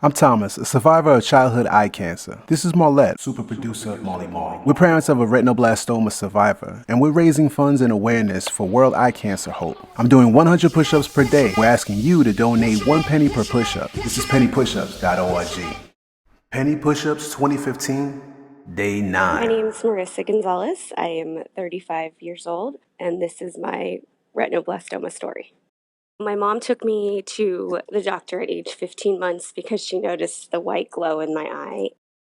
I'm Thomas, a survivor of childhood eye cancer. This is Marlette, super producer Molly Mall. We're parents of a retinoblastoma survivor, and we're raising funds and awareness for World Eye Cancer Hope. I'm doing 100 push-ups per day. We're asking you to donate 1 penny per push-up. This is pennypushups.org. Penny Push-Ups 2015, Day 9. My name is Marissa Gonzalez. I am 35 years old, and this is my retinoblastoma story. My mom took me to the doctor at age 15 months because she noticed the white glow in my eye.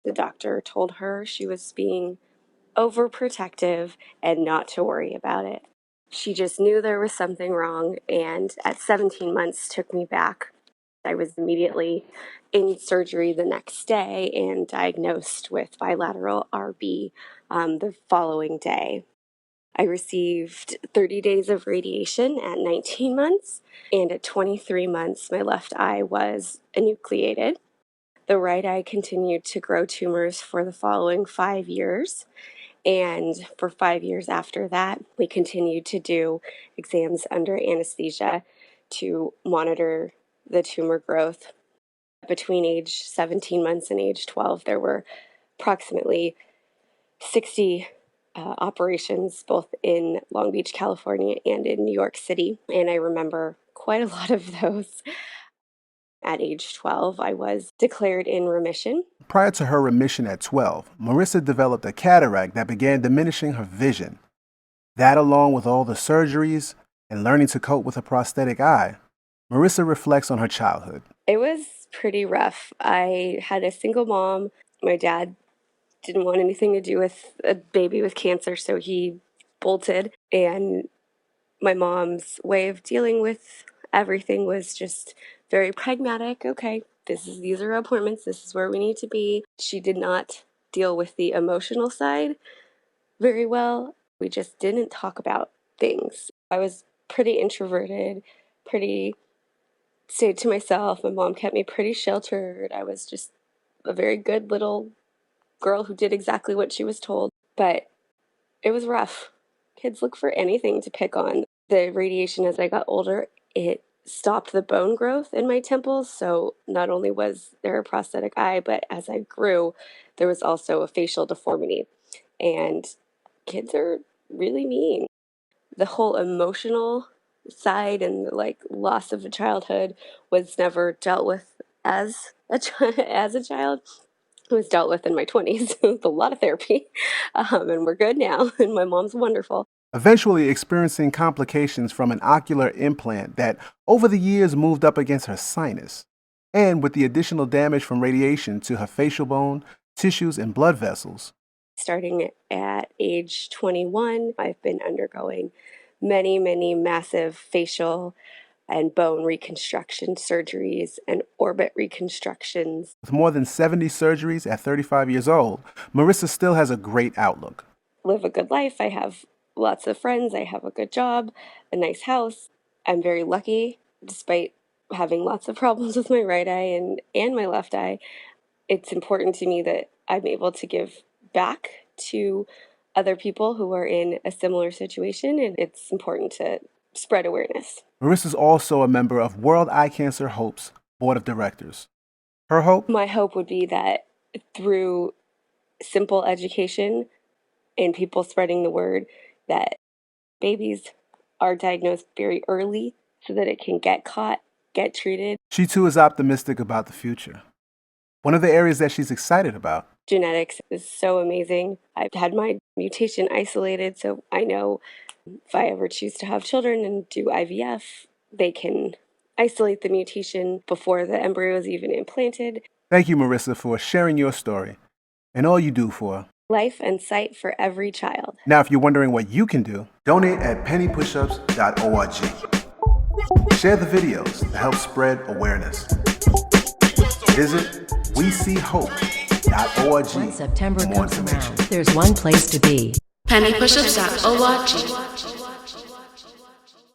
The doctor told her she was being overprotective and not to worry about it. She just knew there was something wrong, and at 17 months took me back. I was immediately in surgery the next day and diagnosed with bilateral RB the following day. I received 30 days of radiation at 19 months, and at 23 months, my left eye was enucleated. The right eye continued to grow tumors for the following 5 years, and for 5 years after that, we continued to do exams under anesthesia to monitor the tumor growth. Between age 17 months and age 12, there were approximately 60 operations both in Long Beach, California and in New York City. And I remember quite a lot of those. At age 12, I was declared in remission. Prior to her remission at 12, Marissa developed a cataract that began diminishing her vision. That, along with all the surgeries and learning to cope with a prosthetic eye, Marissa reflects on her childhood. It was pretty rough. I had a single mom. My dad didn't want anything to do with a baby with cancer, so he bolted. And my mom's way of dealing with everything was just very pragmatic. Okay, these are appointments. This is where we need to be. She did not deal with the emotional side very well. We just didn't talk about things. I was pretty introverted, pretty stayed to myself. My mom kept me pretty sheltered. I was just a very good little girl who did exactly what she was told. But it was rough. Kids look for anything to pick on. The radiation as I got older, it stopped the bone growth in my temples. So not only was there a prosthetic eye, but as I grew, there was also a facial deformity. And kids are really mean. The whole emotional side and the loss of a childhood was never dealt with as as a child. It was dealt with in my 20s with a lot of therapy, and we're good now, and my mom's wonderful. Eventually experiencing complications from an ocular implant that over the years moved up against her sinus, and with the additional damage from radiation to her facial bone, tissues, and blood vessels. Starting at age 21, I've been undergoing many, many massive facial and bone reconstruction surgeries and orbit reconstructions. With more than 70 surgeries at 35 years old, Marissa still has a great outlook. Live a good life. I have lots of friends. I have a good job, a nice house. I'm very lucky, despite having lots of problems with my right eye and my left eye. It's important to me that I'm able to give back to other people who are in a similar situation, and it's important to spread awareness. Marissa is also a member of World Eye Cancer Hope's Board of Directors. Her hope? My hope would be that through simple education and people spreading the word that babies are diagnosed very early so that it can get caught, get treated. She too is optimistic about the future. One of the areas that she's excited about. Genetics is so amazing. I've had my mutation isolated, so I know if I ever choose to have children and do IVF, they can isolate the mutation before the embryo is even implanted. Thank you, Marissa, for sharing your story and all you do for life and sight for every child. Now, if you're wondering what you can do, donate at pennypushups.org. Share the videos to help spread awareness. Visit WeCHope.org When September for more comes information. around, there's one place to be. pennypushups.org.